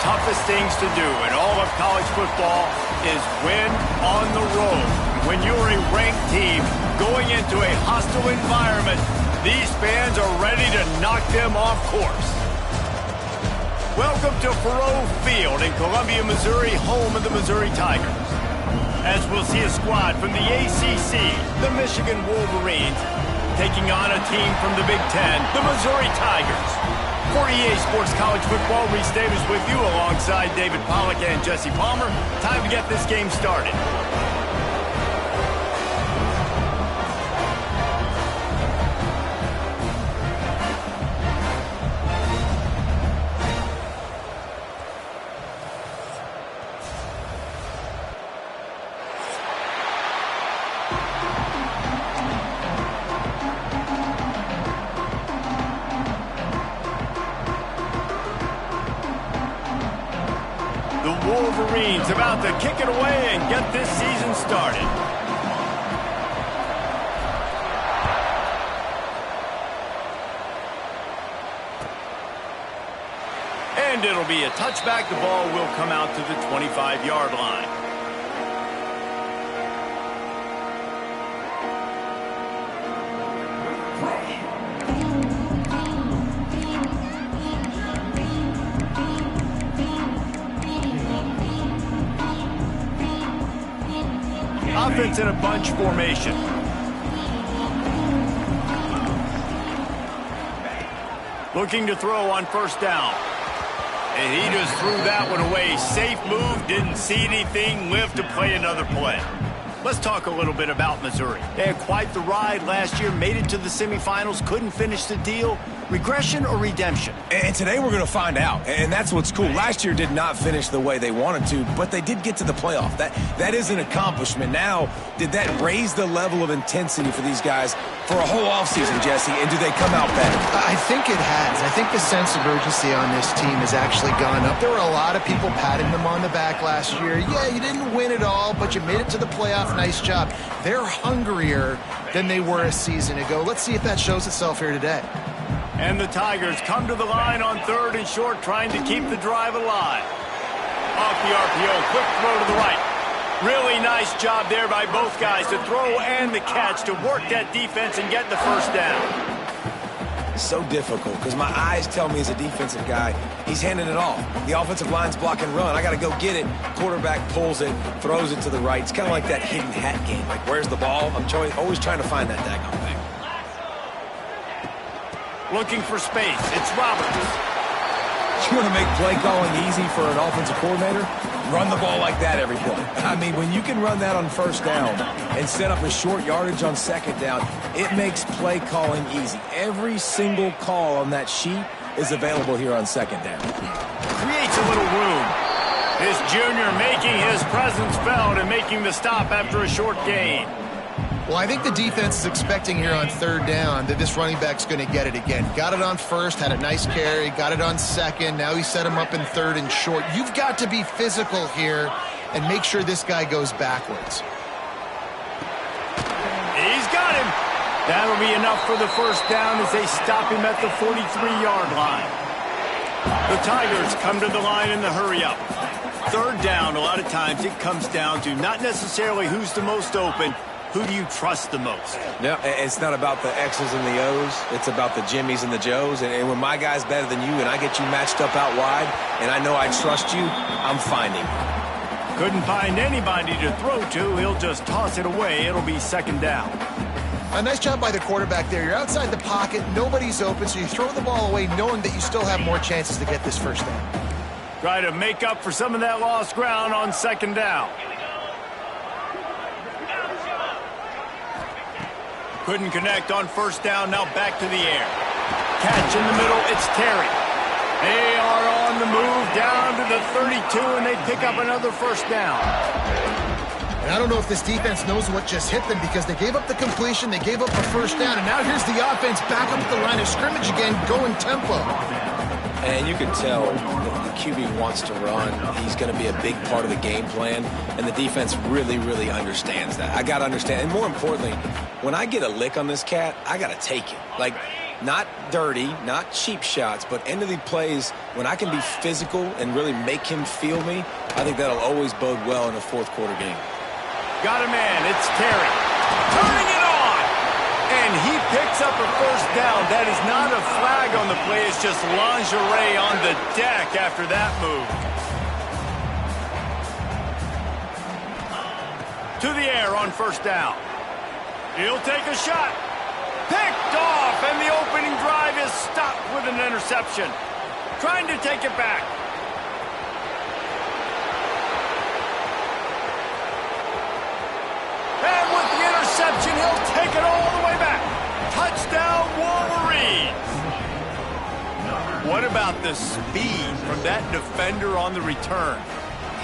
toughest things to do in all of college football is win on the road. When you're a ranked team going into a hostile environment, these fans are ready to knock them off course. Welcome to Faurot Field in Columbia, Missouri, home of the Missouri Tigers. As we'll see a squad from the ACC, the Michigan Wolverines, taking on a team from the Big Ten, the Missouri Tigers. For EA Sports College Football, Reese Davis with you alongside David Pollack and Jesse Palmer. Time to get this game started. Wolverines about to kick it away and get this season started. And it'll be a touchback. The ball will come out to the 25-yard line. Offense in a bunch formation. Looking to throw on first down. And he just threw that one away. Safe move, didn't see anything, lived to play another play. Let's talk a little bit about Missouri. They had quite the ride last year, made it to the semifinals, couldn't finish the deal. Regression or redemption? And today we're going to find out, and that's what's cool. Last year did not finish the way they wanted to, but they did get to the playoff. That is an accomplishment. Now, did that raise the level of intensity for these guys for a whole offseason, Jesse, and do they come out better? I think it has. I think the sense of urgency on this team has actually gone up. There were a lot of people patting them on the back last year. Yeah, you didn't win it all, but you made it to the playoff. Nice job. They're hungrier than they were a season ago. Let's see if that shows itself here today. And the Tigers come to the line on third and short, trying to keep the drive alive. Off the RPO, quick throw to the right. Really nice job there by both guys to throw and the catch to work that defense and get the first down. It's so difficult because my eyes tell me as a defensive guy, he's handing it all. The offensive line's block and run. I got to go get it. Quarterback pulls it, throws it to the right. It's kind of like that hidden hat game. Like, where's the ball? I'm always trying to find that daggone thing. Looking for space. It's Roberts. You want to make play calling easy for an offensive coordinator? Run the ball like that every play. I mean, when you can run that on first down and set up a short yardage on second down, it makes play calling easy. Every single call on that sheet is available here on second down. Creates a little room. This junior making his presence felt and making the stop after a short gain. Well, I think the defense is expecting here on third down that this running back's going to get it again. Got it on first, had a nice carry, got it on second. Now he set him up in third and short. You've got to be physical here and make sure this guy goes backwards. He's got him. That'll be enough for the first down as they stop him at the 43-yard line. The Tigers come to the line in the hurry-up. Third down, a lot of times it comes down to not necessarily who's the most open, who do you trust the most? No, it's not about the X's and the O's. It's about the Jimmys and the Joes. And when my guy's better than you and I get you matched up out wide and I know I trust you, I'm finding you. Couldn't find anybody to throw to. He'll just toss it away. It'll be second down. A nice job by the quarterback there. You're outside the pocket. Nobody's open, so you throw the ball away knowing that you still have more chances to get this first down. Try to make up for some of that lost ground on second down. Couldn't connect on first down, now back to the air. Catch in the middle, it's Terry. They are on the move down to the 32, and they pick up another first down. And I don't know if this defense knows what just hit them because they gave up the completion, they gave up a first down, and now here's the offense back up at the line of scrimmage again, going tempo. And you can tell that the QB wants to run. He's going to be a big part of the game plan, and the defense really, really understands that. I got to understand, and more importantly, when I get a lick on this cat, I got to take it. Like, Not dirty, not cheap shots, but end-of-the plays when I can be physical and really make him feel me. I think that'll always bode well in a fourth-quarter game. Got a man. It's Terry. Turning it on. And he picks up a first down. That is not a flag on the play. It's just lingerie on the deck after that move. To the air on first down. He'll take a shot. Picked off, and the opening drive is stopped with an interception. Trying to take it back. And with the interception, he'll take it all the way back. Touchdown, Wolverines. What about the speed from that defender on the return?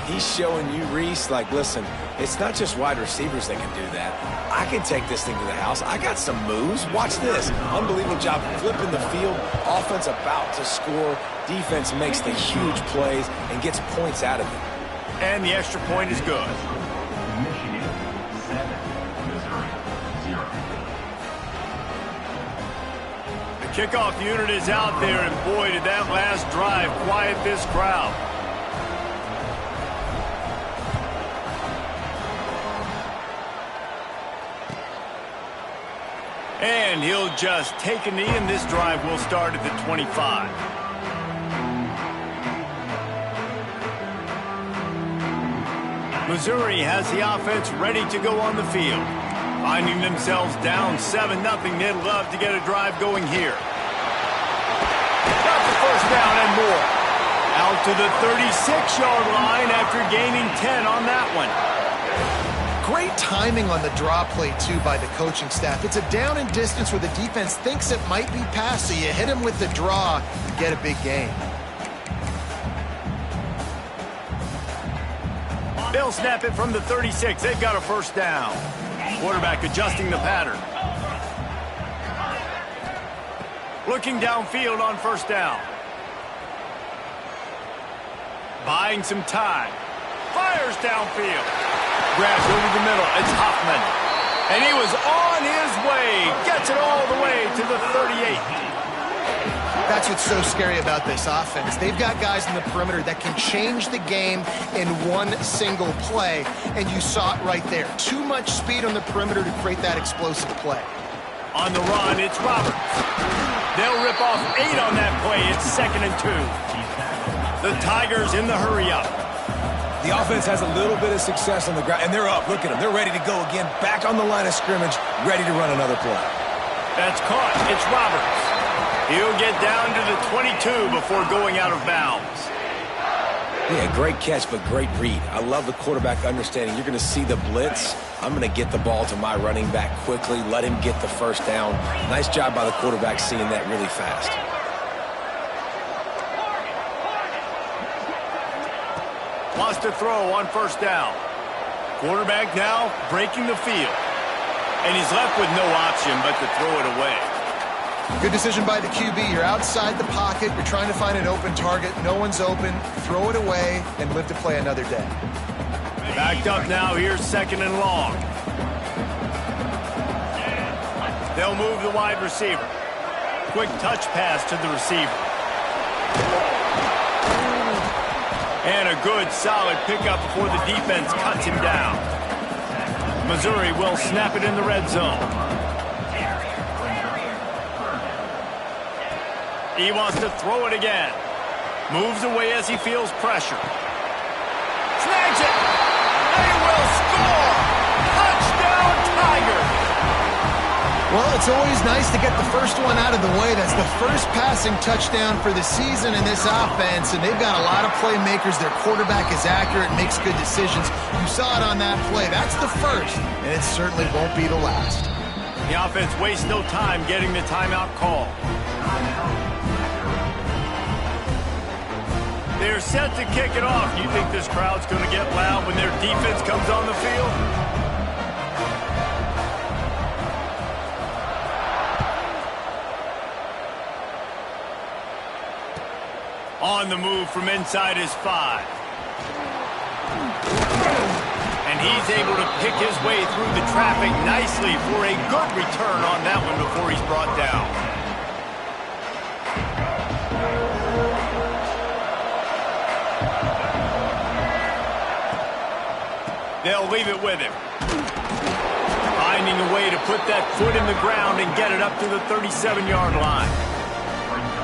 He's showing you, Reese, like, listen, it's not just wide receivers that can do that. I can take this thing to the house. I got some moves. Watch this. Unbelievable job flipping the field. Offense about to score. Defense makes the huge plays and gets points out of it. And the extra point is good. Michigan 7, Missouri 0. The kickoff unit is out there, and boy, did that last drive quiet this crowd. And he'll just take a knee, and this drive will start at the 25. Missouri has the offense ready to go on the field. Finding themselves down 7-0, they'd love to get a drive going here. Got the first down and more. Out to the 36-yard line after gaining 10 on that one. Great timing on the draw play, too, by the coaching staff. It's a down and distance where the defense thinks it might be pass, so you hit him with the draw, you get a big gain. They'll snap it from the 36. They've got a first down. Quarterback adjusting the pattern. Looking downfield on first down. Buying some time. Fires downfield. Grabs over the middle. It's Hoffman. And he was on his way. Gets it all the way to the 38. That's what's so scary about this offense. They've got guys in the perimeter that can change the game in one single play, and you saw it right there. Too much speed on the perimeter to create that explosive play. On the run, it's Roberts. They'll rip off 8 on that play. It's 2nd and 2. The Tigers in the hurry-up. The offense has a little bit of success on the ground, and they're up. Look at them. They're ready to go again. Back on the line of scrimmage, ready to run another play. That's caught. It's Roberts. He'll get down to the 22 before going out of bounds. Yeah, great catch, but great read. I love the quarterback understanding. You're going to see the blitz. I'm going to get the ball to my running back quickly, let him get the first down. Nice job by the quarterback seeing that really fast. Wants to throw on first down. Quarterback now breaking the field. And he's left with no option but to throw it away. Good decision by the QB. You're outside the pocket. You're trying to find an open target. No one's open. Throw it away and live to play another day. Backed up now. Here's 2nd and long. They'll move the wide receiver. Quick touch pass to the receiver. And a good, solid pickup before the defense cuts him down. Missouri will snap it in the red zone. He wants to throw it again. Moves away as he feels pressure. Snags it. They will score. Touchdown, Tigers. Well, it's always nice to get the first one out of the way. That's the first passing touchdown for the season in this offense, and they've got a lot of playmakers. Their quarterback is accurate, makes good decisions. You saw it on that play. That's the first, and it certainly won't be the last. The offense wastes no time getting the timeout call. They're set to kick it off. You think this crowd's going to get loud when their defense comes on the field? On the move from inside his 5. And he's able to pick his way through the traffic nicely for a good return on that one before he's brought down. They'll leave it with him. Finding a way to put that foot in the ground and get it up to the 37-yard line.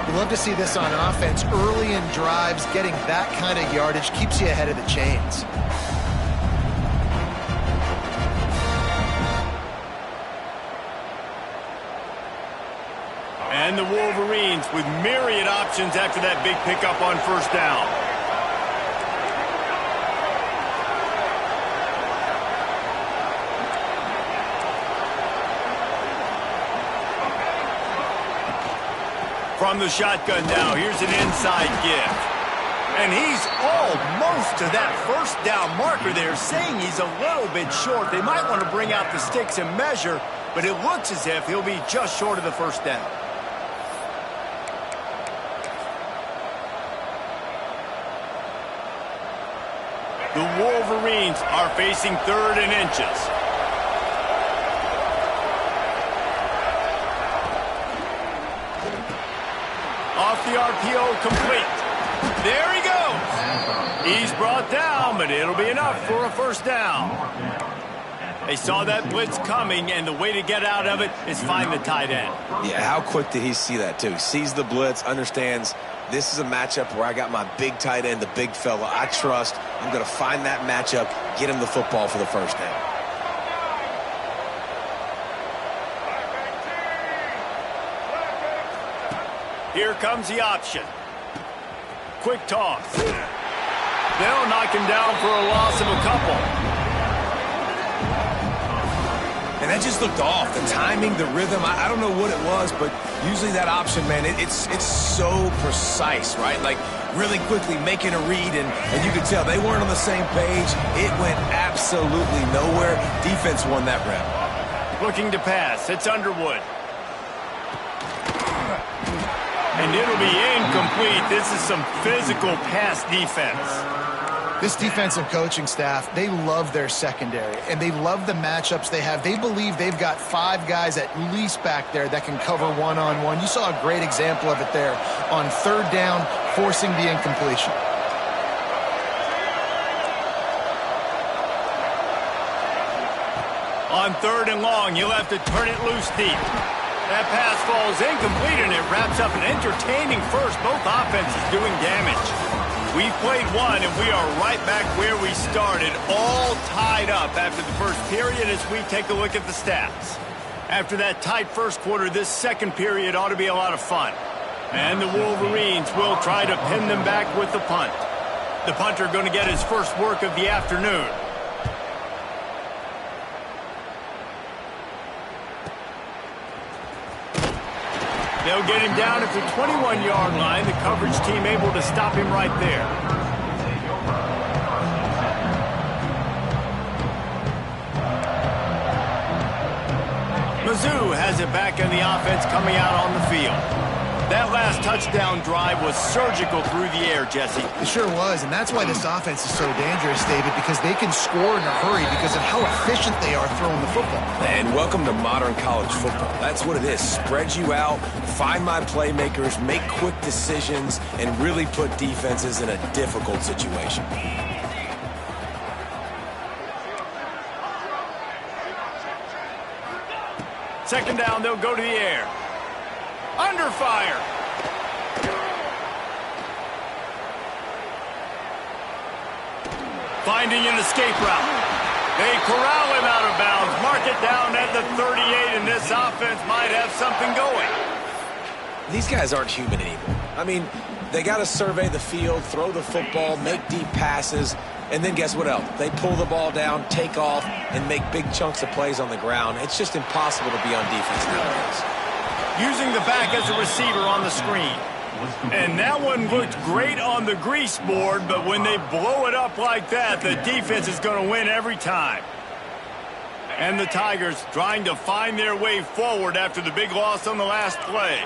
You love to see this on offense. Early in drives, getting that kind of yardage keeps you ahead of the chains. And the Wolverines with myriad options after that big pickup on first down. From the shotgun now, here's an inside give. And he's almost to that first down marker there, saying he's a little bit short. They might want to bring out the sticks and measure, but it looks as if he'll be just short of the first down. The Wolverines are facing 3rd and inches. Off the RPO, complete. There he goes. He's brought down, but it'll be enough for a first down. They saw that blitz coming, and the way to get out of it is find the tight end. Yeah, how quick did he see that, too? Sees the blitz, understands this is a matchup where I got my big tight end, the big fella I trust. I'm going to find that matchup, get him the football for the first down. Here comes the option. Quick toss. They'll knock him down for a loss of a couple. And that just looked off. The timing, the rhythm, I don't know what it was, but usually that option, man, it's so precise, right? Like really quickly making a read, and you could tell they weren't on the same page. It went absolutely nowhere. Defense won that rep. Looking to pass. It's Underwood. And it'll be incomplete. This is some physical pass defense. This defensive coaching staff, they love their secondary, and they love the matchups they have. They believe they've got 5 guys at least back there that can cover one-on-one. You saw a great example of it there on 3rd down, forcing the incompletion. On 3rd and long, you'll have to turn it loose deep. That pass falls incomplete, and it wraps up an entertaining first. Both offenses doing damage. We've played one, and we are right back where we started, all tied up after the first period as we take a look at the stats. After that tight first quarter, this second period ought to be a lot of fun. And the Wolverines will try to pin them back with the punt. The punter going to get his first work of the afternoon. They'll get him down at the 21-yard line. The coverage team able to stop him right there. Mizzou has it back in the offense coming out on the field. That last touchdown drive was surgical through the air, Jesse. It sure was, and that's why this offense is so dangerous, David, because they can score in a hurry because of how efficient they are throwing the football. And welcome to modern college football. That's what it is. Spread you out, find my playmakers, make quick decisions, and really put defenses in a difficult situation. Second down, they'll go to the air. Under fire. Finding an escape route. They corral him out of bounds. Mark it down at the 38, and this offense might have something going. These guys aren't human anymore. I mean, they got to survey the field, throw the football, make deep passes, and then guess what else? They pull the ball down, take off, and make big chunks of plays on the ground. It's just impossible to be on defense nowadays. Using the back as a receiver on the screen. And that one looked great on the grease board, but when they blow it up like that, the defense is going to win every time. And the Tigers trying to find their way forward after the big loss on the last play.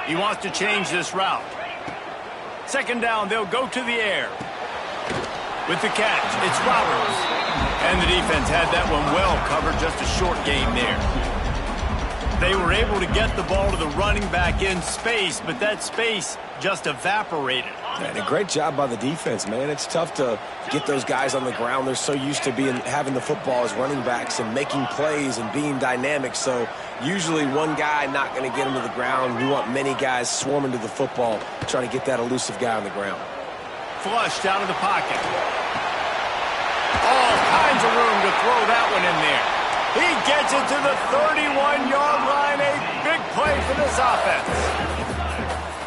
He wants to change this route. Second down, they'll go to the air. With the catch, it's Roberts. And the defense had that one well covered, just a short game there. They were able to get the ball to the running back in space, but that space just evaporated. And a great job by the defense, man. It's tough to get those guys on the ground. They're so used to having the football as running backs and making plays and being dynamic. So usually one guy not going to get them to the ground. We want many guys swarming to the football, trying to get that elusive guy on the ground. Flushed out of the pocket. All kinds of room to throw that one in there. He gets it to the 31-yard line. A big play for this offense.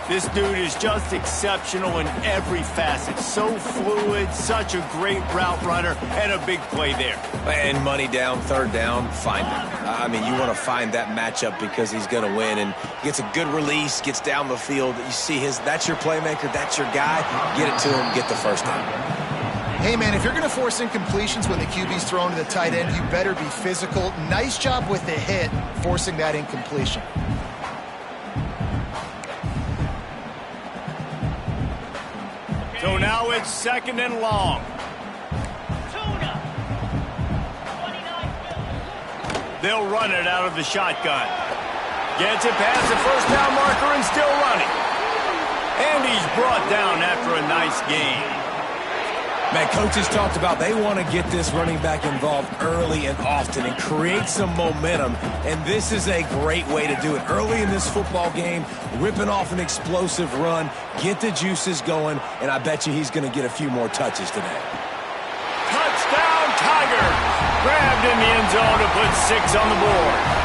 This dude is just exceptional in every facet. So fluid, such a great route runner, and a big play there. And money down, third down, find him. I mean, you want to find that matchup because he's going to win. And gets a good release, gets down the field. You see that's your playmaker, that's your guy. Get it to him, get the first down. Hey, man, if you're going to force incompletions when the QB's thrown to the tight end, you better be physical. Nice job with the hit, forcing that incompletion. So now it's second and long. They'll run it out of the shotgun. Gets it past the first down marker and still running. And he's brought down after a nice gain. Man, coaches talked about they want to get this running back involved early and often and create some momentum, and this is a great way to do it. Early in this football game, ripping off an explosive run, get the juices going, and I bet you he's going to get a few more touches today. Touchdown, Tigers! Grabbed in the end zone to put 6 on the board.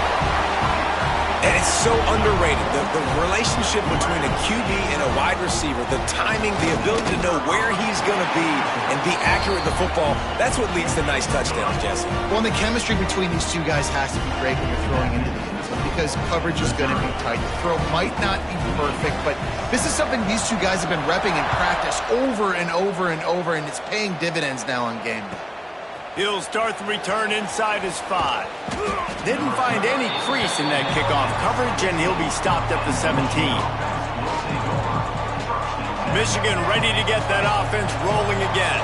And it's so underrated. The relationship between a QB and a wide receiver, the timing, the ability to know where he's going to be and be accurate with the football, that's what leads to nice touchdowns, Jesse. Well, and the chemistry between these two guys has to be great when you're throwing into the end zone because coverage is going to be tight. The throw might not be perfect, but this is something these two guys have been repping in practice over and over and over, and it's paying dividends now on game day. He'll start the return inside his 5. Didn't find any crease in that kickoff coverage, and he'll be stopped at the 17. Michigan ready to get that offense rolling again.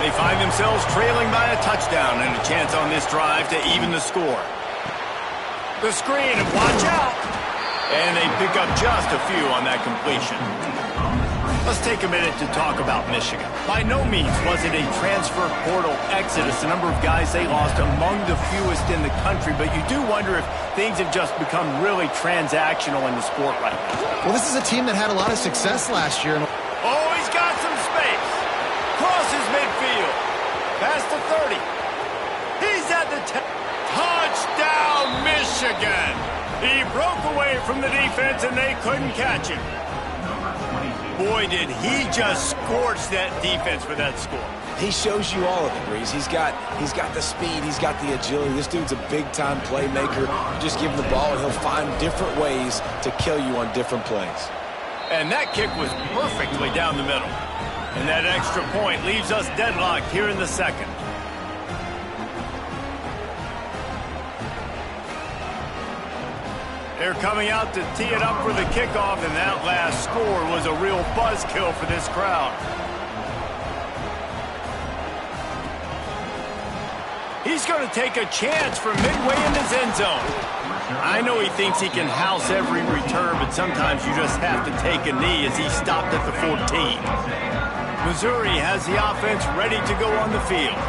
They find themselves trailing by a touchdown and a chance on this drive to even the score. The screen, and watch out! And they pick up just a few on that completion. Let's take a minute to talk about Michigan. By no means was it a transfer portal exodus. The number of guys they lost among the fewest in the country, but you do wonder if things have just become really transactional in the sport right now. Well, this is a team that had a lot of success last year. Oh, he's got some space. Crosses midfield. Past the 30. He's at the 10. Touchdown, Michigan. He broke away from the defense, and they couldn't catch him. Boy, did he just scorch that defense for that score. He shows you all of it, Breeze. He's got the speed, he's got the agility. This dude's a big-time playmaker. You just give him the ball, and he'll find different ways to kill you on different plays. And that kick was perfectly down the middle. And that extra point leaves us deadlocked here in the second. They're coming out to tee it up for the kickoff, and that last score was a real buzzkill for this crowd. He's going to take a chance from midway in his end zone. I know he thinks he can house every return, but sometimes you just have to take a knee as he stopped at the 14. Missouri has the offense ready to go on the field.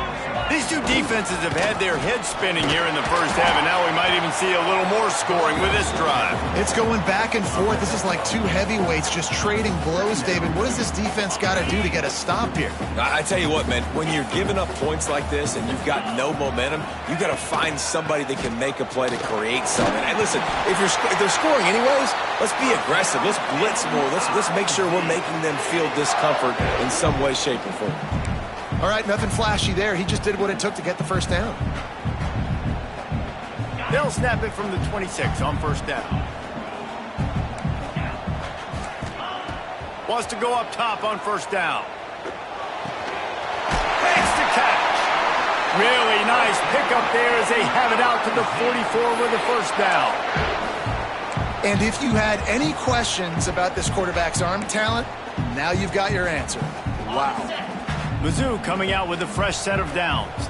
These two defenses have had their heads spinning here in the first half, and now we might even see a little more scoring with this drive. It's going back and forth. This is like two heavyweights just trading blows, David. What does this defense got to do to get a stop here? I tell you what, man, when you're giving up points like this and you've got no momentum, you got to find somebody that can make a play to create something. And listen, if they're scoring anyways, let's be aggressive. Let's blitz more. Let's make sure we're making them feel discomfort in some way, shape, or form. All right, nothing flashy there. He just did what it took to get the first down. They'll snap it from the 26 on first down. Wants to go up top on first down. Makes the catch. Really nice pickup there as they have it out to the 44 with the first down. And if you had any questions about this quarterback's arm talent, now you've got your answer. Wow. Mizzou coming out with a fresh set of downs.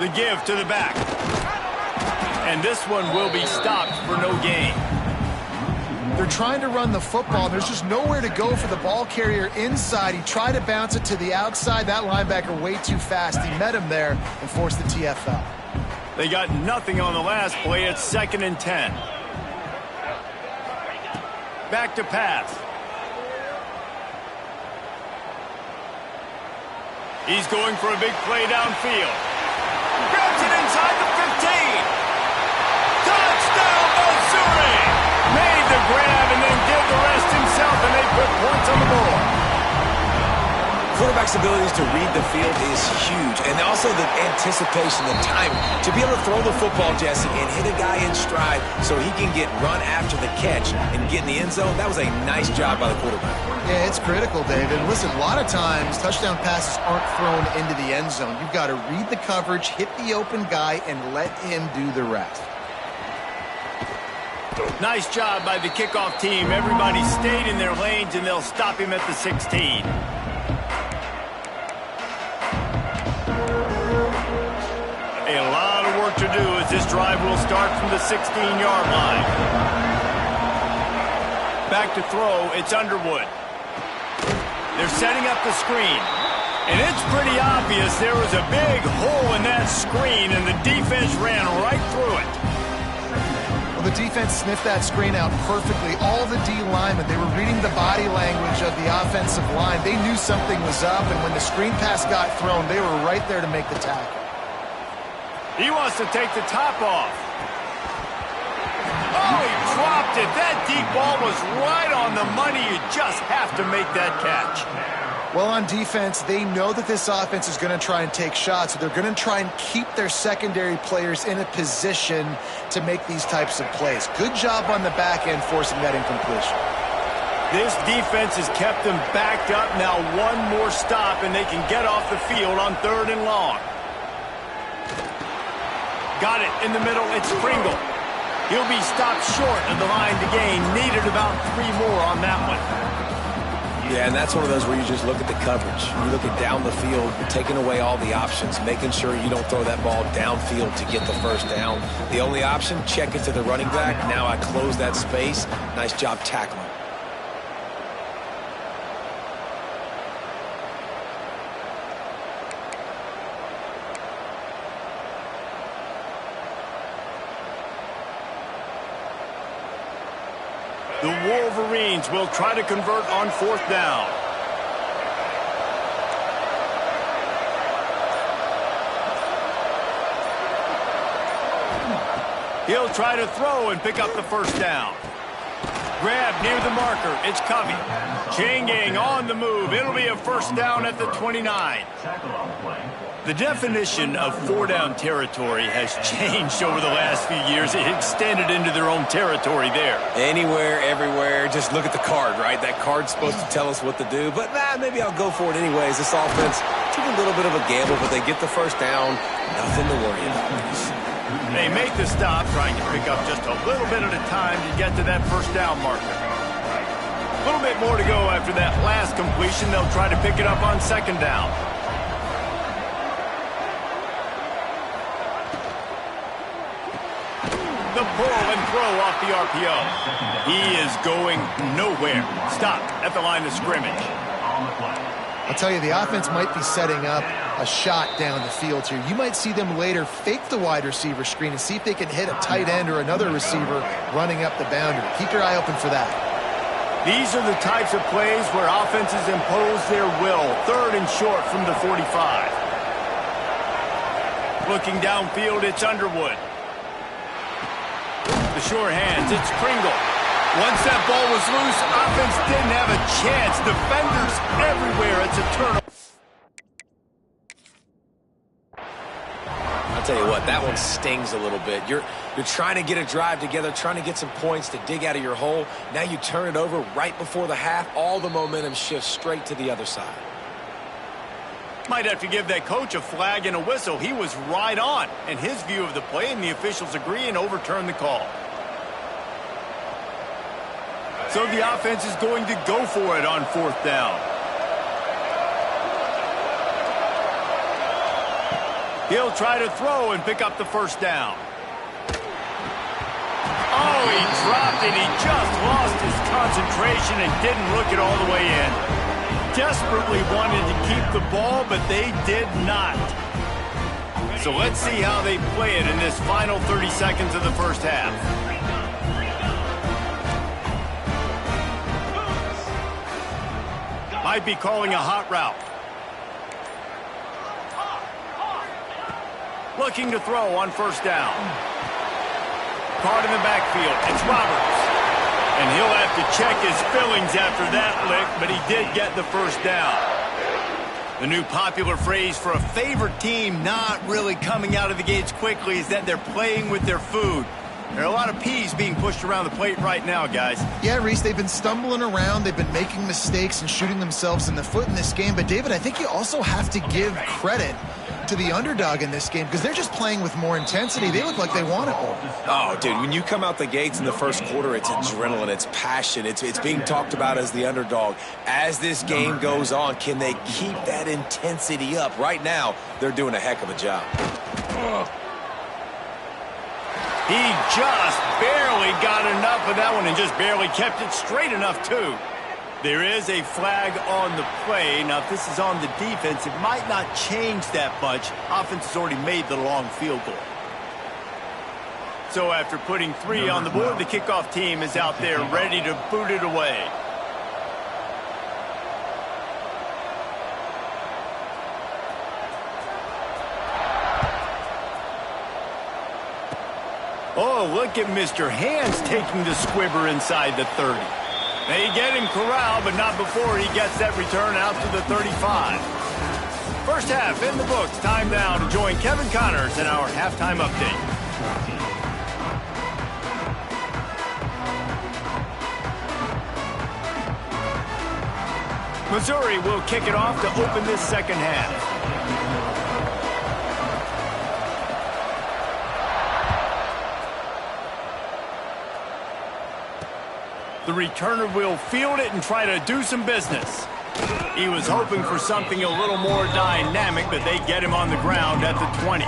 The give to the back. And this one will be stopped for no gain. They're trying to run the football. There's just nowhere to go for the ball carrier inside. He tried to bounce it to the outside. That linebacker way too fast. He met him there and forced the TFL. They got nothing on the last play. It's 2nd and 10. Back to pass. He's going for a big play downfield. Grabs it inside the 15. Touchdown, Missouri! Made the grab and then did the rest himself, and they put points on the board. Quarterback's abilities to read the field is huge, and also the anticipation, the time to be able to throw the football, Jesse, and hit a guy in stride so he can get run after the catch and get in the end zone. That was a nice job by the quarterback. Yeah, it's critical, David. Listen, a lot of times touchdown passes aren't thrown into the end zone. You've got to read the coverage, hit the open guy, and let him do the rest. Nice job by the kickoff team. Everybody stayed in their lanes, and they'll stop him at the 16. A lot of work to do as this drive will start from the 16-yard line. Back to throw, it's Underwood. They're setting up the screen. And it's pretty obvious there was a big hole in that screen, and the defense ran right through it. Well, the defense sniffed that screen out perfectly. All the D linemen, they were reading the body language of the offensive line. They knew something was up, and when the screen pass got thrown, they were right there to make the tackle. He wants to take the top off. Oh, he dropped it. That deep ball was right on the money. You just have to make that catch. Well, on defense, they know that this offense is going to try and take shots, so they're going to try and keep their secondary players in a position to make these types of plays. Good job on the back end forcing that incompletion. This defense has kept them backed up. Now one more stop, and they can get off the field on 3rd and long. Got it in the middle. It's Pringle. He'll be stopped short of the line to gain. Needed about 3 more on that one. Yeah, and that's one of those where you just look at the coverage. You look at down the field, you're taking away all the options, making sure you don't throw that ball downfield to get the first down. The only option, check it to the running back. Now I close that space. Nice job tackling. The Wolverines will try to convert on 4th down. He'll try to throw and pick up the first down. Grab near the marker. It's Covey. Chain gang on the move. It'll be a first down at the 29. The definition of 4-down territory has changed over the last few years. It extended into their own territory there. Anywhere, everywhere, just look at the card, right? That card's supposed to tell us what to do, but maybe I'll go for it anyways. This offense took a little bit of a gamble, but they get the first down. Nothing to worry about. They make the stop, trying to pick up just a little bit at a time to get to that first down marker. A little bit more to go after that last completion. They'll try to pick it up on 2nd down. The pull and throw off the RPO. He is going nowhere. Stop at the line of scrimmage. I'll tell you, the offense might be setting up a shot down the field here. You might see them later fake the wide receiver screen and see if they can hit a tight end or another receiver running up the boundary. Keep your eye open for that. These are the types of plays where offenses impose their will. 3rd and short from the 45. Looking downfield, it's Underwood. The sure hands, it's Pringle. Once that ball was loose, offense didn't have a chance. Defenders everywhere. It's a turnover. I'll tell you what, that one stings a little bit. You're trying to get a drive together, trying to get some points to dig out of your hole. Now you turn it over right before the half. All the momentum shifts straight to the other side. Might have to give that coach a flag and a whistle. He was right on in his view of the play, and the officials agree and overturn the call. So the offense is going to go for it on 4th down. He'll try to throw and pick up the first down. Oh, Oh, he dropped it. He just lost his concentration and didn't look it all the way in. Desperately wanted to keep the ball, but they did not. So let's see how they play it in this final 30 seconds of the first half. Might be calling a hot route. Looking to throw on first down. Caught in the backfield. It's Roberts. And he'll have to check his fillings after that lick, but he did get the first down. The new popular phrase for a favorite team not really coming out of the gates quickly is that they're playing with their food. There are a lot of peas being pushed around the plate right now, guys. Yeah, Reese, they've been stumbling around. They've been making mistakes and shooting themselves in the foot in this game. But, David, I think you also have to give credit to the underdog in this game because they're just playing with more intensity. They look like they want it more. Oh, dude, when you come out the gates in the first quarter, it's adrenaline, it's passion, it's being talked about as the underdog. As this game goes on, can they keep that intensity up? Right now, they're doing a heck of a job. He just barely got enough of that one and just barely kept it straight enough, too. There is a flag on the play. Now, if this is on the defense, it might not change that much. Offense has already made the long field goal. So after putting 3 on the board, the kickoff team is out there ready to boot it away. Oh, look at Mr. Hands taking the squibber inside the 30. They get him corralled, but not before he gets that return out to the 35. First half in the books. Time now to join Kevin Connors in our halftime update. Missouri will kick it off to open this second half. The returner will field it and try to do some business. He was hoping for something a little more dynamic, but they get him on the ground at the 20.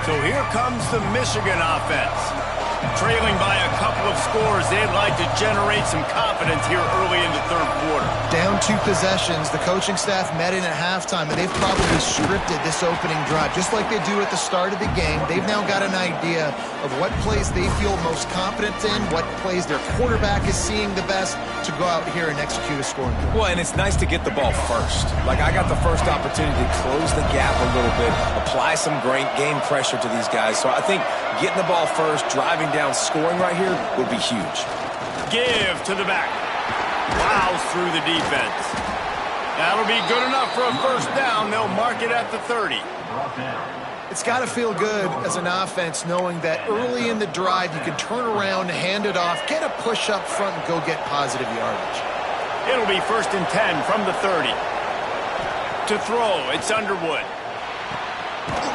So here comes the Michigan offense. Trailing by a couple of scores, they'd like to generate some confidence here early in the third quarter. Down 2 possessions, the coaching staff met in at halftime, and they've probably scripted this opening drive. Just like they do at the start of the game, they've now got an idea of what plays they feel most confident in, what plays their quarterback is seeing the best to go out here and execute a scoring drive. Well, and it's nice to get the ball first. Like, I got the first opportunity to close the gap a little bit, apply some great game pressure to these guys. So I think getting the ball first, driving down, scoring right here would be huge. Give to the back. Plows through the defense. That'll be good enough for a first down. They'll mark it at the 30. It's got to feel good as an offense knowing that early in the drive you can turn around, hand it off, get a push up front, and go get positive yardage. It'll be 1st and 10 from the 30. To throw, it's Underwood.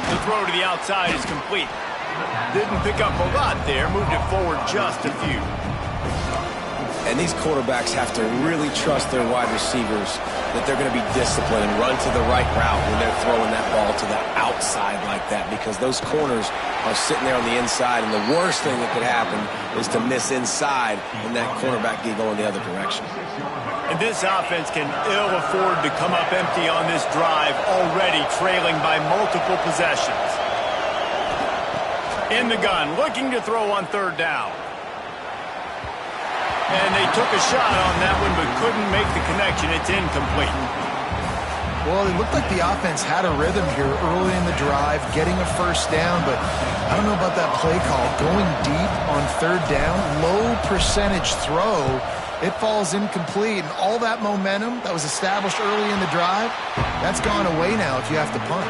The throw to the outside is complete. Didn't pick up a lot there, moved it forward just a few. And these quarterbacks have to really trust their wide receivers that they're going to be disciplined and run to the right route when they're throwing that ball to the outside like that, because those corners are sitting there on the inside, and the worst thing that could happen is to miss inside and that cornerback get going the other direction. And this offense can ill afford to come up empty on this drive, already trailing by multiple possessions. In the gun, looking to throw on 3rd down. And they took a shot on that one, but couldn't make the connection. It's incomplete. Well, it looked like the offense had a rhythm here early in the drive, getting a first down, but I don't know about that play call. Going deep on 3rd down, low percentage throw, it falls incomplete, and all that momentum that was established early in the drive, that's gone away now if you have to punt.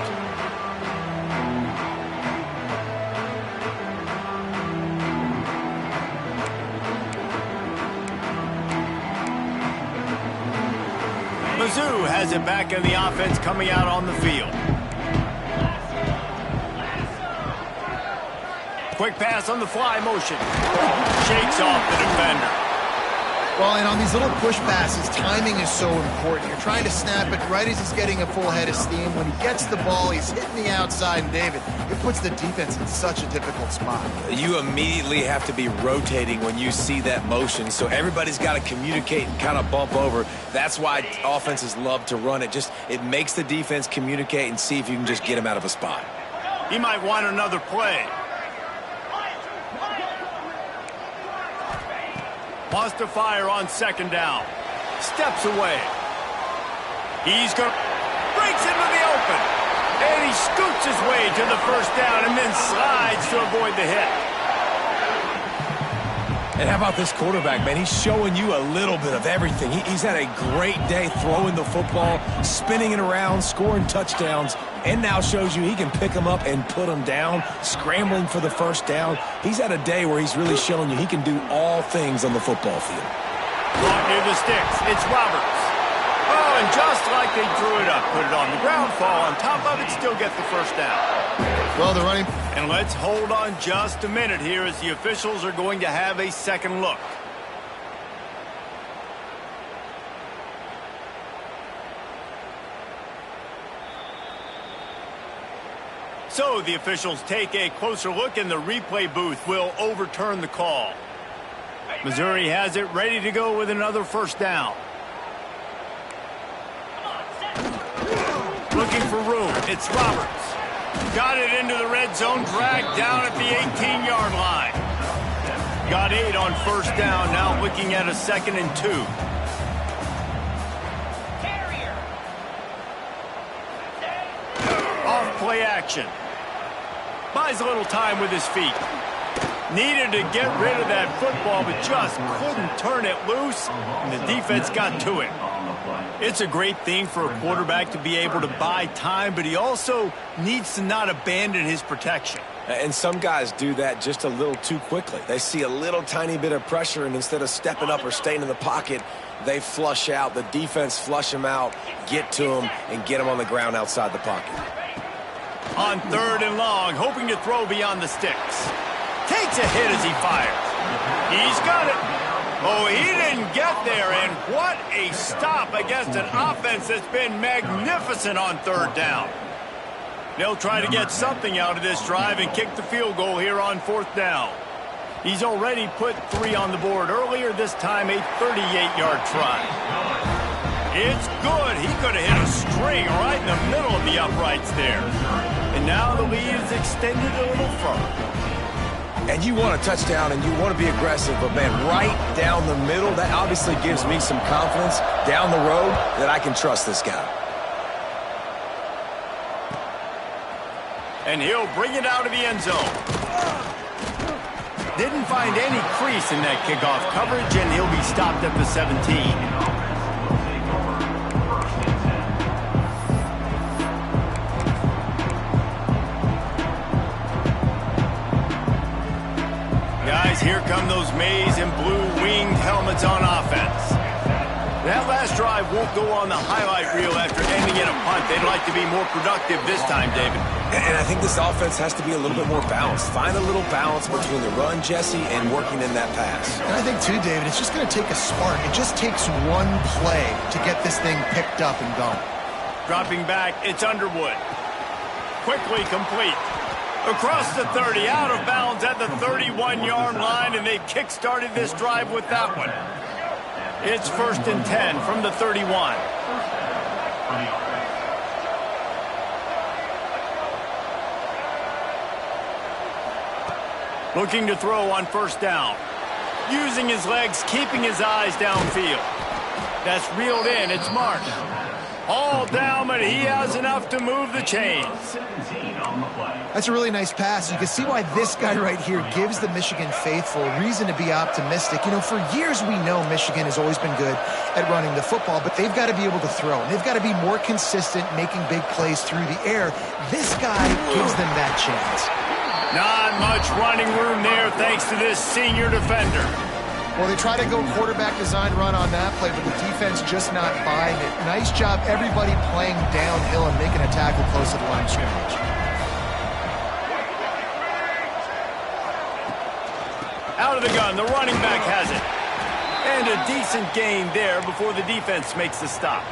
Mizzou has it back in the offense coming out on the field. Quick pass on the fly motion. Shakes off the defender. Well, and on these little push passes, timing is so important. You're trying to snap it right as he's getting a full head of steam. When he gets the ball, he's hitting the outside, and David, it puts the defense in such a difficult spot. You immediately have to be rotating when you see that motion, so everybody's got to communicate and kind of bump over. That's why offenses love to run it. It makes the defense communicate and see if you can just get him out of a spot. He might want another play. Wants to fire on second down. Steps away. He's going to... breaks into the open. And he scoots his way to the first down and then slides to avoid the hit. And how about this quarterback, man? He's showing you a little bit of everything. He's had a great day throwing the football, spinning it around, scoring touchdowns, and now shows you he can pick them up and put them down, scrambling for the first down. He's had a day where he's really showing you he can do all things on the football field. Caught near the sticks. It's Roberts. Oh, and just like they drew it up, put it on the ground, fall on top of it, still get the first down. Well, they're running. And let's hold on just a minute here as the officials are going to have a second look. So the officials take a closer look and the replay booth will overturn the call. Missouri has it ready to go with another first down. Looking for room. It's Roberts. Got it into the red zone, dragged down at the 18-yard line. Got 8 on first down, now looking at a 2nd and 2. Off play action. Buys a little time with his feet. Needed to get rid of that football, but just couldn't turn it loose, and the defense got to it. It's a great thing for a quarterback to be able to buy time, but he also needs to not abandon his protection. And some guys do that just a little too quickly. They see a little tiny bit of pressure, and instead of stepping up or staying in the pocket, they flush out. The defense flush them out, get to them, and get them on the ground outside the pocket. On 3rd and long, hoping to throw beyond the sticks. Takes a hit as he fires. He's got it. Oh, he didn't get there, and what a stop against an offense that's been magnificent on 3rd down. They'll try to get something out of this drive and kick the field goal here on 4th down. He's already put 3 on the board earlier, this time a 38-yard try. It's good. He could have hit a string right in the middle of the uprights there. And now the lead is extended a little further. And you want a touchdown and you want to be aggressive, but man, right down the middle, that obviously gives me some confidence down the road that I can trust this guy. And he'll bring it out of the end zone. Didn't find any crease in that kickoff coverage, and he'll be stopped at the 17. Guys, here come those maize and blue winged helmets on offense. That last drive won't go on the highlight reel after ending in a punt. They'd like to be more productive this time, David. And I think this offense has to be a little bit more balanced. Find a little balance between the run, Jesse, and working in that pass. And I think, too, David, it's just going to take a spark. It just takes one play to get this thing picked up and going. Dropping back, it's Underwood. Quickly complete. Across the 30, out of bounds at the 31-yard line, and they kick-started this drive with that one. It's 1st and 10 from the 31. Looking to throw on 1st down. Using his legs, keeping his eyes downfield. That's reeled in, it's Mark. All down, but he has enough to move the chains. That's a really nice pass. You can see why this guy right here gives the Michigan faithful a reason to be optimistic. You know, for years we know Michigan has always been good at running the football, but they've got to be able to throw. And they've got to be more consistent making big plays through the air. This guy gives them that chance. Not much running room there thanks to this senior defender. Well, they try to go quarterback design run on that play, but the defense just not buying it. Nice job, everybody playing downhill and making a tackle close to the line of scrimmage. Out of the gun, the running back has it. And a decent gain there before the defense makes the stop.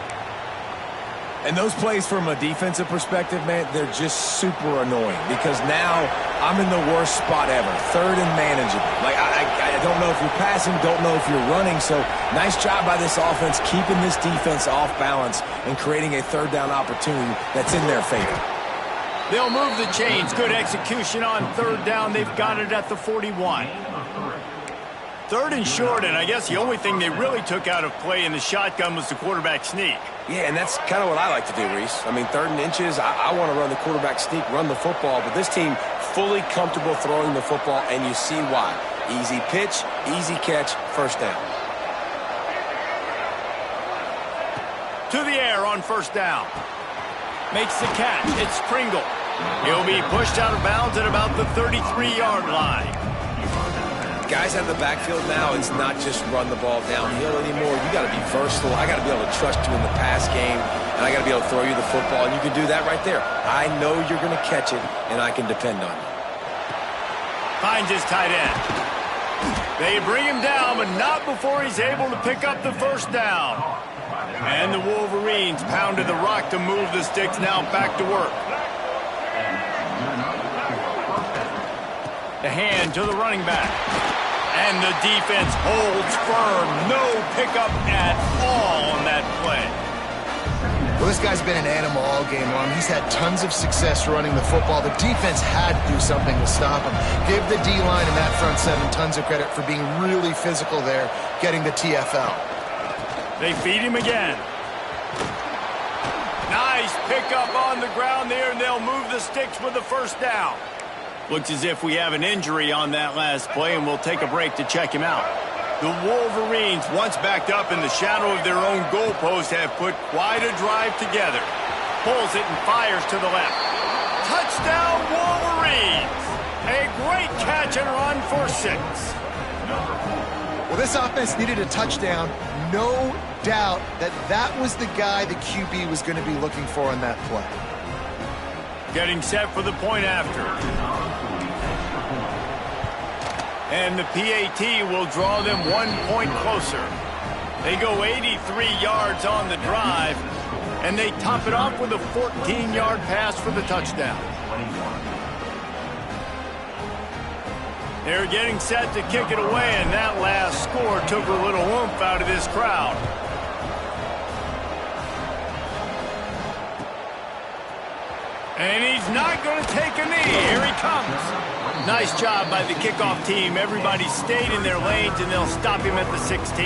And those plays from a defensive perspective, man, they're just super annoying because now I'm in the worst spot ever, third and manageable. Like, I don't know if you're passing, don't know if you're running, so nice job by this offense keeping this defense off balance and creating a third down opportunity that's in their favor. They'll move the chains. Good execution on third down. They've got it at the 41. Third and short, and I guess the only thing they really took out of play in the shotgun was the quarterback sneak. Yeah, and that's kind of what I like to do, Reese. I mean, third and inches, I want to run the quarterback sneak, run the football, but this team fully comfortable throwing the football, and you see why. Easy pitch, easy catch, first down. To the air on first down. Makes the catch. It's Pringle. He'll be pushed out of bounds at about the 33-yard line. Guys out of the backfield now, it's not just run the ball downhill anymore. You got to be versatile. I got to be able to trust you in the pass game, and I got to be able to throw you the football, and you can do that right there. I know you're going to catch it, and I can depend on you. Finds his tight end. They bring him down, but not before he's able to pick up the first down. And the Wolverines pounded the rock to move the sticks, now back to work. The hand to the running back. And the defense holds firm. No pickup at all on that play. Well, this guy's been an animal all game long. He's had tons of success running the football. The defense had to do something to stop him. Give the D-line and that front seven tons of credit for being really physical there, getting the TFL. They feed him again. Nice pickup on the ground there, and they'll move the sticks with the first down. Looks as if we have an injury on that last play, and we'll take a break to check him out. The Wolverines, once backed up in the shadow of their own goalpost, have put quite a drive together. Pulls it and fires to the left. Touchdown, Wolverines! A great catch and run for 6. Well, this offense needed a touchdown. No doubt that that was the guy the QB was going to be looking for on that play. Getting set for the point after. And the PAT will draw them 1 point closer. They go 83 yards on the drive, and they top it off with a 14-yard pass for the touchdown. They're getting set to kick it away, and that last score took a little oomph out of this crowd. And he's not going to take a knee. Here he comes. Nice job by the kickoff team. Everybody stayed in their lanes, and they'll stop him at the 16.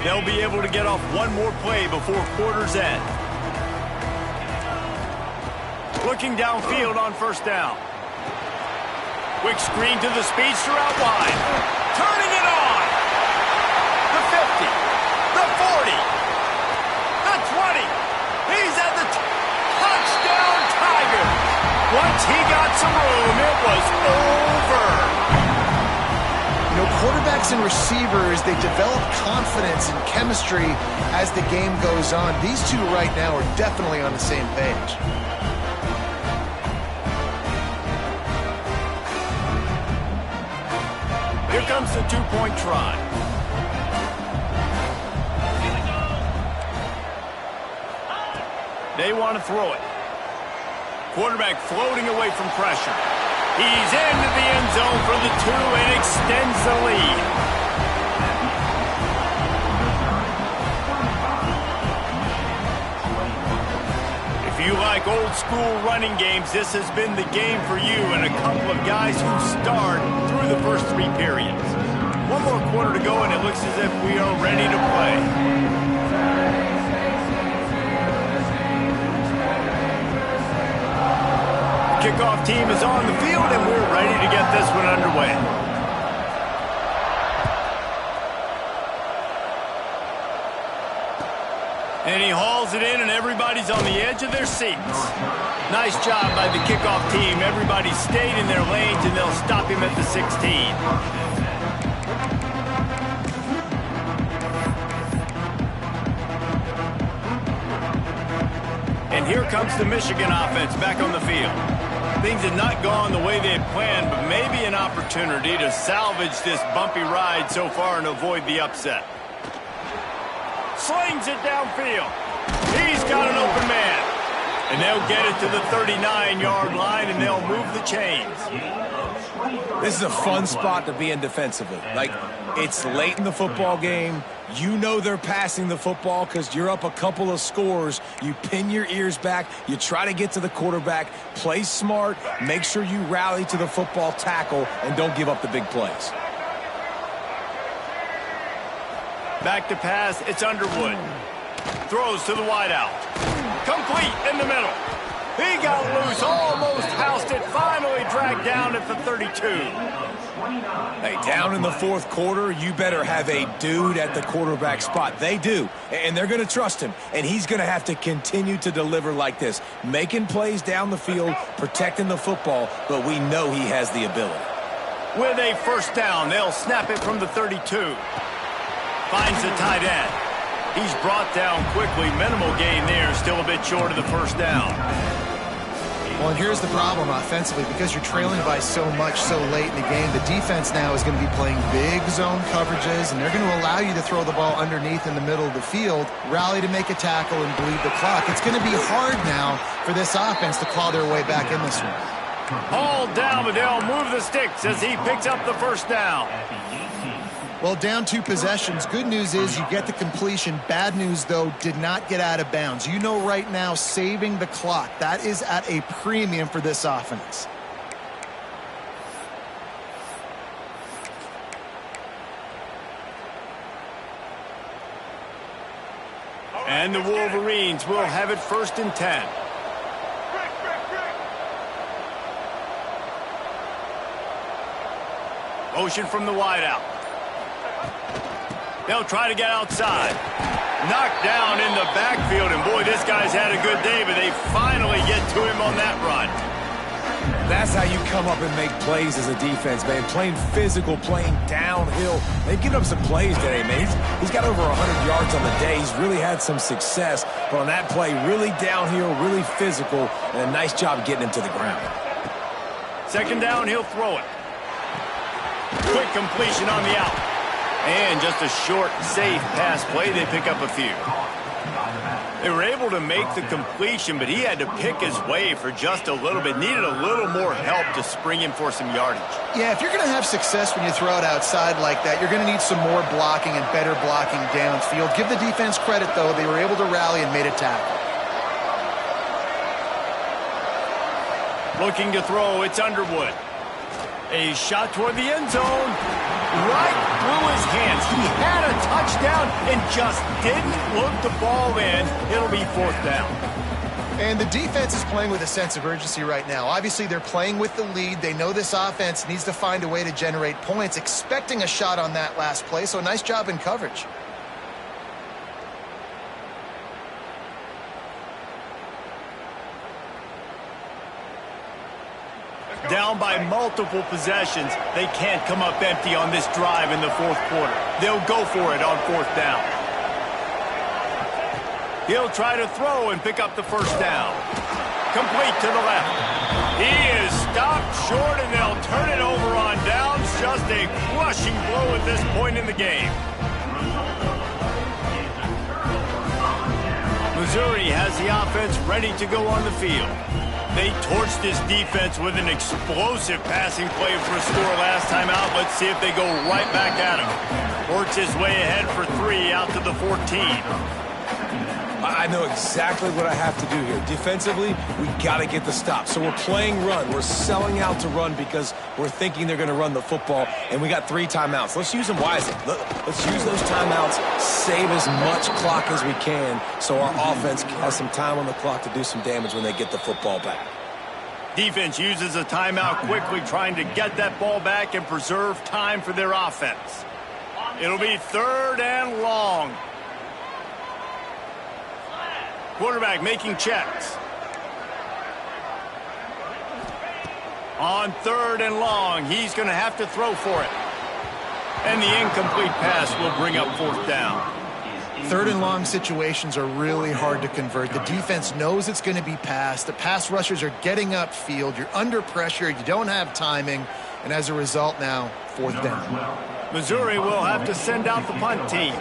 They'll be able to get off one more play before quarter's end. Looking downfield on first down. Quick screen to the speedster out wide. Turning it on. The 50. The 40. The 20. He's at the touchdown, Tiger. Once he got some room, it was over. You know, quarterbacks and receivers, they develop confidence and chemistry as the game goes on. These two right now are definitely on the same page. Here comes the two-point try. They want to throw it. Quarterback floating away from pressure. He's into the end zone for the 2 and extends the lead. If you like old school running games, this has been the game for you and a couple of guys who starred through the first 3 periods. One more quarter to go, and it looks as if we are ready to play. Kickoff team is on the field, and we're ready to get this one underway. And he hauls it in, and everybody's on the edge of their seats. Nice job by the kickoff team. Everybody stayed in their lanes, and they'll stop him at the 16. And here comes the Michigan offense back on the field. Things had not gone the way they had planned, but maybe an opportunity to salvage this bumpy ride so far and avoid the upset. Slings it downfield. He's got an open man. And they'll get it to the 39-yard line, and they'll move the chains. This is a fun spot to be in defensively. Like, it's late in the football game. You know they're passing the football because you're up a couple of scores. You pin your ears back. You try to get to the quarterback. Play smart. Make sure you rally to the football tackle and don't give up the big plays. Back to pass. It's Underwood. Throws to the wideout. Complete in the middle. He got loose, almost housed it, finally dragged down at the 32. Hey, down in the fourth quarter, you better have a dude at the quarterback spot. They do, and they're going to trust him, and he's going to have to continue to deliver like this, making plays down the field, protecting the football, but we know he has the ability. With a first down, they'll snap it from the 32. Finds the tight end. He's brought down quickly. Minimal gain there, still a bit short of the first down. Well, and here's the problem offensively. Because you're trailing by so much so late in the game, the defense now is going to be playing big zone coverages, and they're going to allow you to throw the ball underneath in the middle of the field, rally to make a tackle, and bleed the clock. It's going to be hard now for this offense to claw their way back in this one. All down, but they'll move the sticks as he picks up the first down. Well, down 2 possessions. Good news is you get the completion. Bad news, though, did not get out of bounds. You know right now, saving the clock, that is at a premium for this offense. And the Wolverines will have it 1st and 10. Motion from the wideout. They'll try to get outside. Knocked down in the backfield, and boy, this guy's had a good day, but they finally get to him on that run. That's how you come up and make plays as a defense, man. Playing physical, playing downhill. They've given up some plays today, man. He's got over 100 yards on the day. He's really had some success, but on that play, really downhill, really physical, and a nice job getting him to the ground. 2nd down, he'll throw it. Quick completion on the out. And just a short, safe pass play. They pick up a few. They were able to make the completion, but he had to pick his way for just a little bit. Needed a little more help to spring him for some yardage. Yeah, if you're going to have success when you throw it outside like that, you're going to need some more blocking and better blocking downfield. Give the defense credit, though. They were able to rally and made a tackle. Looking to throw, it's Underwood. A shot toward the end zone. Right through his hands. He had a touchdown and just didn't look the ball in. It'll be 4th down. And the defense is playing with a sense of urgency right now. Obviously, they're playing with the lead. They know this offense needs to find a way to generate points, expecting a shot on that last play. So nice job in coverage. Down by multiple possessions, they can't come up empty on this drive in the 4th quarter. They'll go for it on 4th down. He'll try to throw and pick up the first down. Complete to the left. He is stopped short, and they'll turn it over on downs. Just a crushing blow at this point in the game. Missouri has the offense ready to go on the field. They torched this defense with an explosive passing play for a score last time out. Let's see if they go right back at him. Works his way ahead for 3 out to the 14. I know exactly what I have to do here. Defensively, we got to get the stop. So we're playing run. We're selling out to run because we're thinking they're going to run the football, and we got 3 timeouts. Let's use them wisely. Let's use those timeouts, save as much clock as we can so our offense has some time on the clock to do some damage when they get the football back. Defense uses a timeout quickly, trying to get that ball back and preserve time for their offense. It'll be 3rd and long. Quarterback making checks. On 3rd and long, he's going to have to throw for it. And the incomplete pass will bring up 4th down. Third and long situations are really hard to convert. The defense knows it's going to be passed. The pass rushers are getting upfield. You're under pressure. You don't have timing. And as a result now, fourth down. Missouri will have to send out the punt team.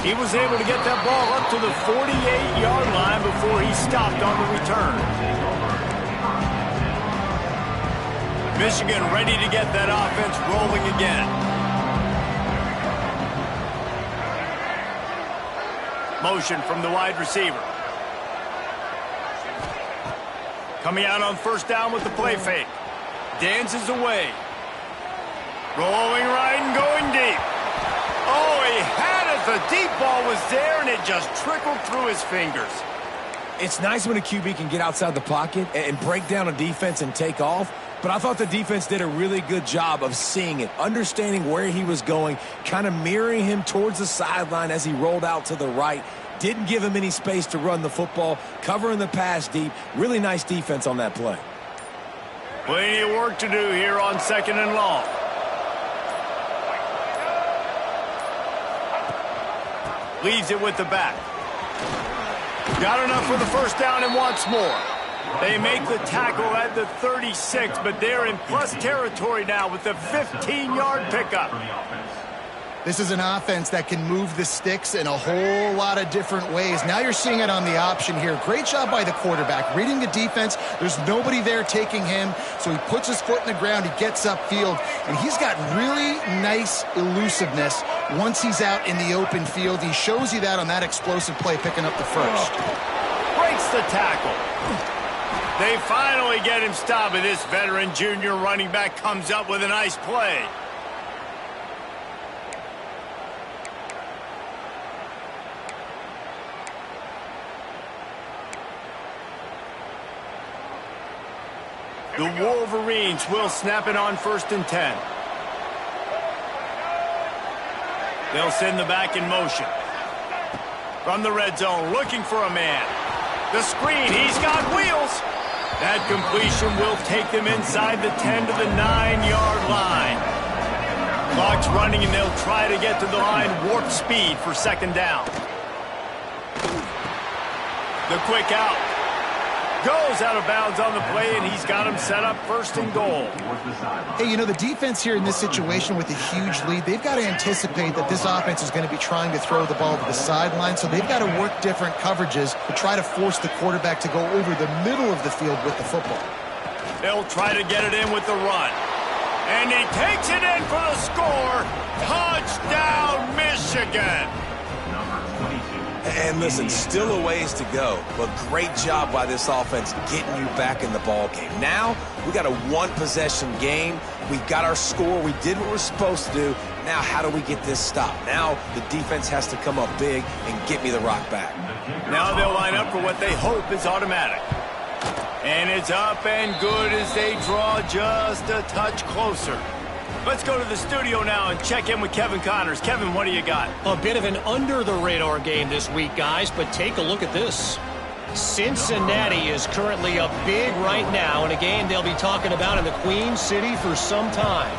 He was able to get that ball up to the 48-yard line before he stopped on the return. Michigan ready to get that offense rolling again. Motion from the wide receiver. Coming out on first down with the play fake. Dances away. Rolling right and going deep. Oh, he had it. The deep ball was there, and it just trickled through his fingers. It's nice when a QB can get outside the pocket and break down a defense and take off, but I thought the defense did a really good job of seeing it, understanding where he was going, kind of mirroring him towards the sideline as he rolled out to the right. Didn't give him any space to run the football, covering the pass deep. Really nice defense on that play. Plenty of work to do here on second and long. Leaves it with the back. Got enough for the first down and wants more. They make the tackle at the 36, but they're in plus territory now with the 15-yard pickup. This is an offense that can move the sticks in a whole lot of different ways. Now you're seeing it on the option here. Great job by the quarterback. Reading the defense, there's nobody there taking him, so he puts his foot in the ground, he gets upfield, and he's got really nice elusiveness once he's out in the open field. He shows you that on that explosive play, picking up the first. Breaks the tackle. They finally get him stopped, and this veteran junior running back comes up with a nice play. The Wolverines will snap it on 1st and 10. They'll send the back in motion. From the red zone, looking for a man. The screen, he's got wheels. That completion will take them inside the 10 to the 9-yard line. Clock's running, and they'll try to get to the line warp speed for second down. The quick out. Goes out of bounds on the play, and he's got him set up 1st and goal. Hey, you know, the defense here in this situation with a huge lead, they've got to anticipate that this offense is going to be trying to throw the ball to the sideline, so they've got to work different coverages to try to force the quarterback to go over the middle of the field with the football. They'll try to get it in with the run. And he takes it in for the score. Touchdown, Michigan. And listen, still a ways to go, but great job by this offense getting you back in the ball game. Now, we got a one-possession game. We got our score. We did what we're supposed to do. Now, how do we get this stopped? Now, the defense has to come up big and get me the rock back. Now they'll line up for what they hope is automatic. And it's up and good as they draw just a touch closer. Let's go to the studio now and check in with Kevin Connors. Kevin, what do you got? A bit of an under-the-radar game this week, guys, but take a look at this. Cincinnati is currently up big right now in a game they'll be talking about in the Queen City for some time.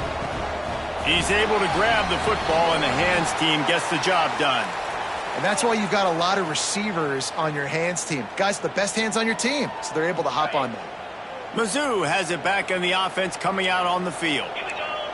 He's able to grab the football, and the hands team gets the job done. And that's why you've got a lot of receivers on your hands team. Guys, the best hands on your team, so they're able to hop on them. Mizzou has it back in the offense coming out on the field.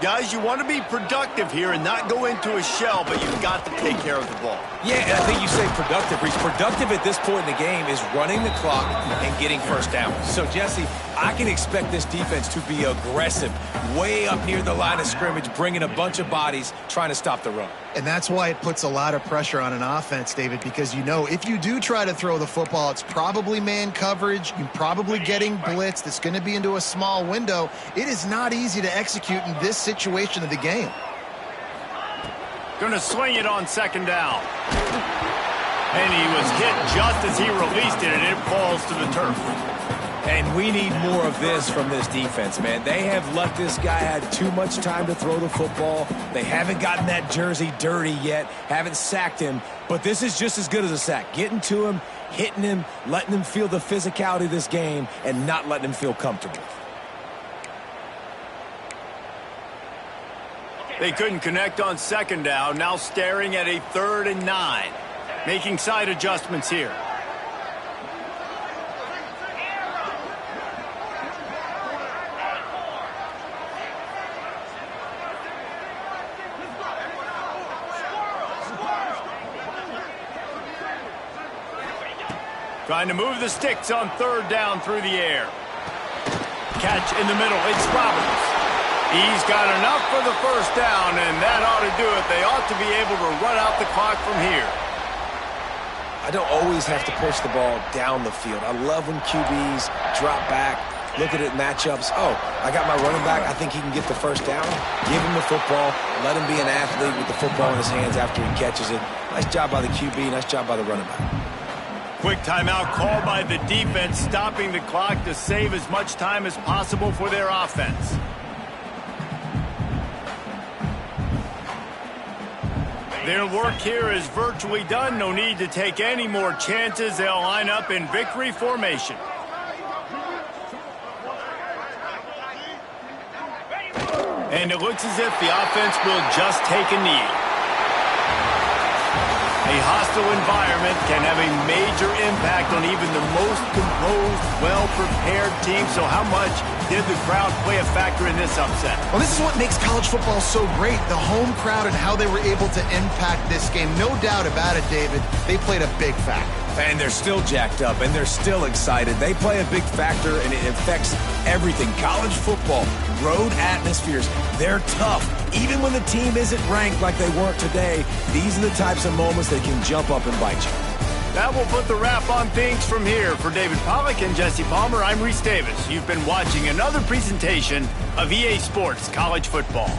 Guys, you want to be productive here and not go into a shell, but you've got to take care of the ball. Yeah, and I think you say productive, Reese. Productive at this point in the game is running the clock and getting first down. So, Jesse, I can expect this defense to be aggressive, way up near the line of scrimmage, bringing a bunch of bodies, trying to stop the run. And that's why it puts a lot of pressure on an offense, David, because you know if you do try to throw the football, it's probably man coverage. You're probably getting blitzed. It's going to be into a small window. It is not easy to execute in this situation of the game. Going to swing it on second down. And he was hit just as he released it, and it falls to the turf. And we need more of this from this defense, man. They have let this guy have too much time to throw the football. They haven't gotten that jersey dirty yet, haven't sacked him. But this is just as good as a sack. Getting to him, hitting him, letting him feel the physicality of this game, and not letting him feel comfortable. They couldn't connect on second down, now staring at a 3rd and 9. Making side adjustments here. Trying to move the sticks on 3rd down through the air. Catch in the middle. It's Roberts. He's got enough for the 1st down, and that ought to do it. They ought to be able to run out the clock from here. I don't always have to push the ball down the field. I love when QBs drop back, look at it matchups. Oh, I got my running back. I think he can get the 1st down. Give him the football. Let him be an athlete with the football in his hands after he catches it. Nice job by the QB. Nice job by the running back. Quick timeout called by the defense, stopping the clock to save as much time as possible for their offense. Their work here is virtually done. No need to take any more chances. They'll line up in victory formation. And it looks as if the offense will just take a knee. A hostile environment can have a major impact on even the most composed, well-prepared team. So how much did the crowd play a factor in this upset? Well, this is what makes college football so great, the home crowd and how they were able to impact this game. No doubt about it, David. They played a big factor. And they're still jacked up, and they're still excited. They play a big factor, and it affects everything. College football, road atmospheres, they're tough. Even when the team isn't ranked like they weren't today, these are the types of moments that can jump up and bite you. That will put the wrap on things from here. For David Pollack and Jesse Palmer, I'm Reese Davis. You've been watching another presentation of EA Sports College Football.